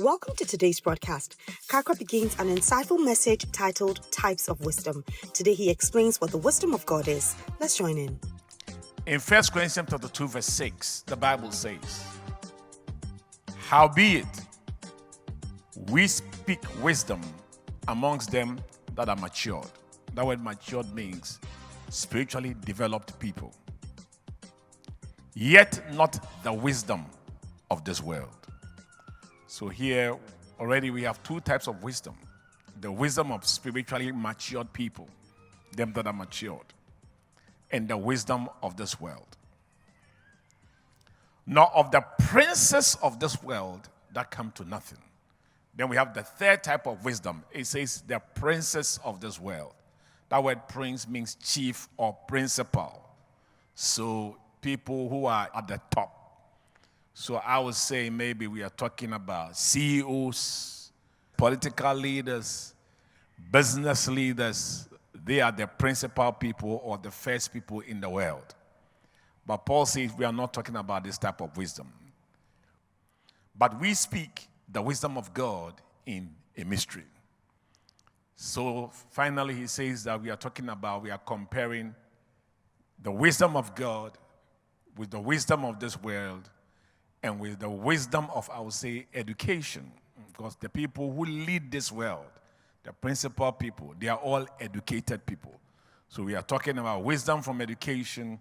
Welcome to today's broadcast. Kakra begins an insightful message titled Types of Wisdom. Today he explains what the wisdom of God is. Let's join in. In 1 Corinthians chapter 2, verse 6, the Bible says, "Howbeit, we speak wisdom amongst them that are matured." That word matured means spiritually developed people. "Yet not the wisdom of this world." So here already we have two types of wisdom. The wisdom of spiritually matured people, them that are matured, and the wisdom of this world. Nor of the princes of this world that come to nothing. Then we have the third type of wisdom. It says the princes of this world. That word prince means chief or principal. So people who are at the top. So I would say maybe we are talking about CEOs, political leaders, business leaders. They are the principal people or the first people in the world. But Paul says we are not talking about this type of wisdom. But we speak the wisdom of God in a mystery. So finally he says that we are comparing the wisdom of God with the wisdom of this world and with the wisdom of, I would say, education. Because the people who lead this world, the principal people, they are all educated people. So we are talking about wisdom from education,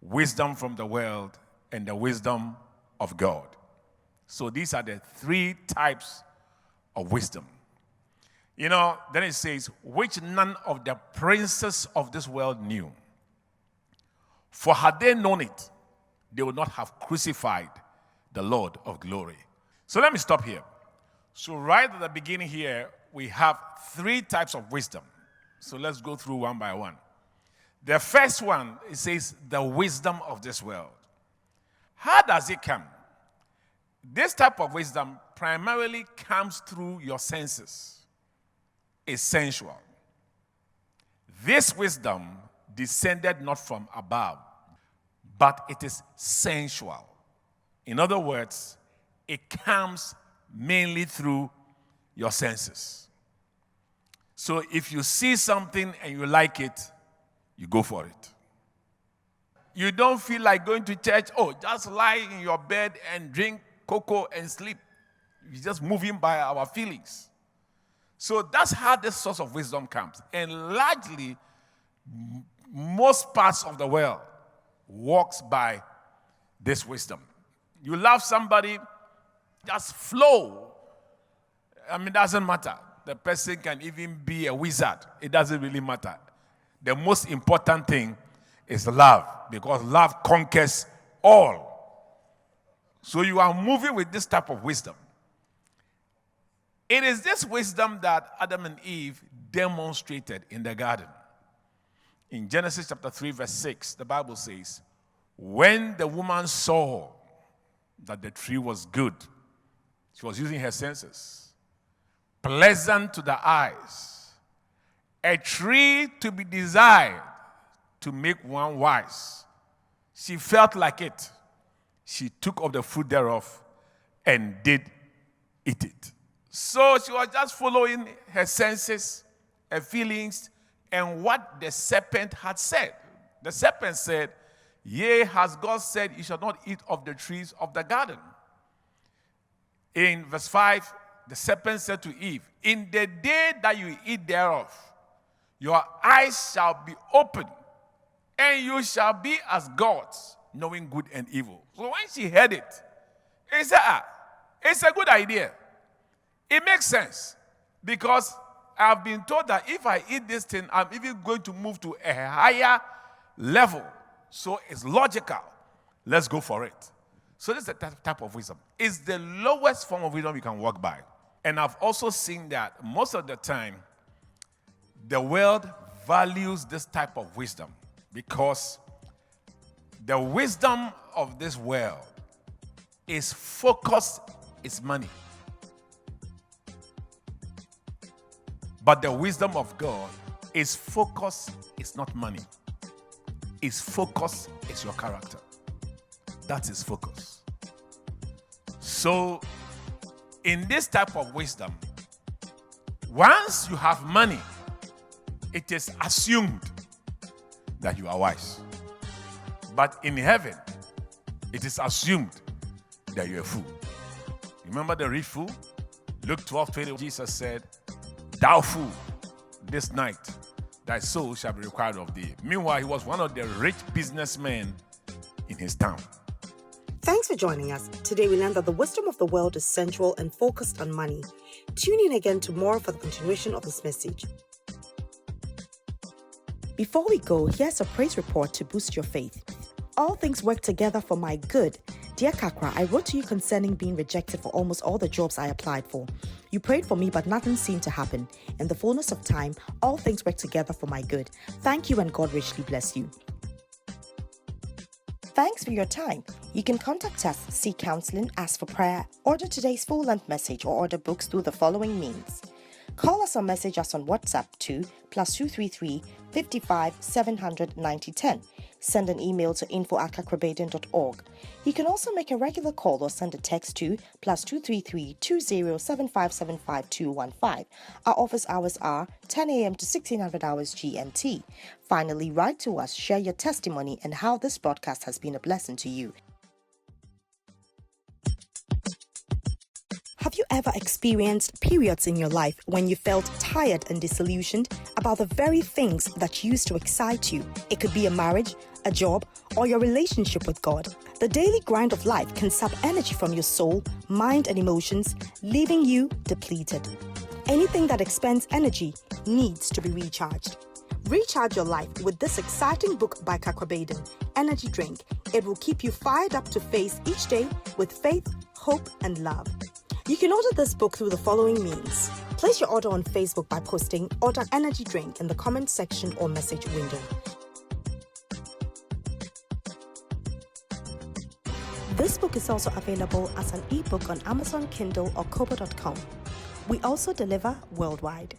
wisdom from the world, and the wisdom of God. So these are the three types of wisdom. Then it says, which none of the princes of this world knew. For had they known it, they would not have crucified the Lord of glory. So let me stop here. So right at the beginning here, we have three types of wisdom. So let's go through one by one. The first one, it says the wisdom of this world. How does it come? This type of wisdom primarily comes through your senses. It's sensual. This wisdom descended not from above, but it is sensual. In other words, it comes mainly through your senses. So if you see something and you like it, you go for it. You don't feel like going to church, just lie in your bed and drink cocoa and sleep. You're just moving by our feelings. So that's how this source of wisdom comes. And largely, most parts of the world walks by this wisdom. You love somebody, just flow. It doesn't matter. The person can even be a wizard. It doesn't really matter. The most important thing is love, because love conquers all. So you are moving with this type of wisdom. It is this wisdom that Adam and Eve demonstrated in the garden. In Genesis chapter 3, verse 6, the Bible says, when the woman saw that the tree was good, she was using her senses, pleasant to the eyes, a tree to be desired to make one wise. She felt like it. She took of the fruit thereof and did eat it. So she was just following her senses, her feelings, and what the serpent had said. The serpent said, yea, has God said, you shall not eat of the trees of the garden. In verse 5, the serpent said to Eve, in the day that you eat thereof, your eyes shall be opened, and you shall be as gods, knowing good and evil. So when she heard it, she said, it's a good idea. It makes sense, because I've been told that if I eat this thing, I'm even going to move to a higher level. So it's logical. Let's go for it. So this is the type of wisdom. It's the lowest form of wisdom you can walk by. And I've also seen that most of the time, the world values this type of wisdom because the wisdom of this world is focused, is money. But the wisdom of God is focus, it's not money. Its focus is your character. That's his focus. So In this type of wisdom, once you have money, it is assumed that you are wise. But in heaven, it is assumed that you're a fool. Remember the rich fool? Luke 12:20, Jesus said, "Thou fool, this night thy soul shall be required of thee." Meanwhile, he was one of the rich businessmen in his town. Thanks for joining us. Today we learned that the wisdom of the world is sensual and focused on money. Tune in again tomorrow for the continuation of this message. Before we go, here's a praise report to boost your faith. All things work together for my good. Dear Kakra, I wrote to you concerning being rejected for almost all the jobs I applied for. You prayed for me, but nothing seemed to happen. In the fullness of time, all things work together for my good. Thank you, and God richly bless you. Thanks for your time. You can contact us, seek counseling, ask for prayer, order today's full-length message, or order books through the following means. Call us or message us on WhatsApp to +233 55 700 9010. Send an email to info@kakrabaden.org. You can also make a regular call or send a text to +233 20 7575 215. Our office hours are 10 a.m. to 1600 hours GMT. Finally, write to us, share your testimony and how this broadcast has been a blessing to you. Have you ever experienced periods in your life when you felt tired and disillusioned about the very things that used to excite you? It could be a marriage, a job, or your relationship with God. The daily grind of life can sap energy from your soul, mind, and emotions, leaving you depleted. Anything that expends energy needs to be recharged. Recharge your life with this exciting book by Kakrabaden, Energy Drink. It will keep you fired up to face each day with faith, hope, and love. You can order this book through the following means. Place your order on Facebook by posting "Order Energy Drink" in the comment section or message window. This book is also available as an ebook on Amazon Kindle or Kobo.com. We also deliver worldwide.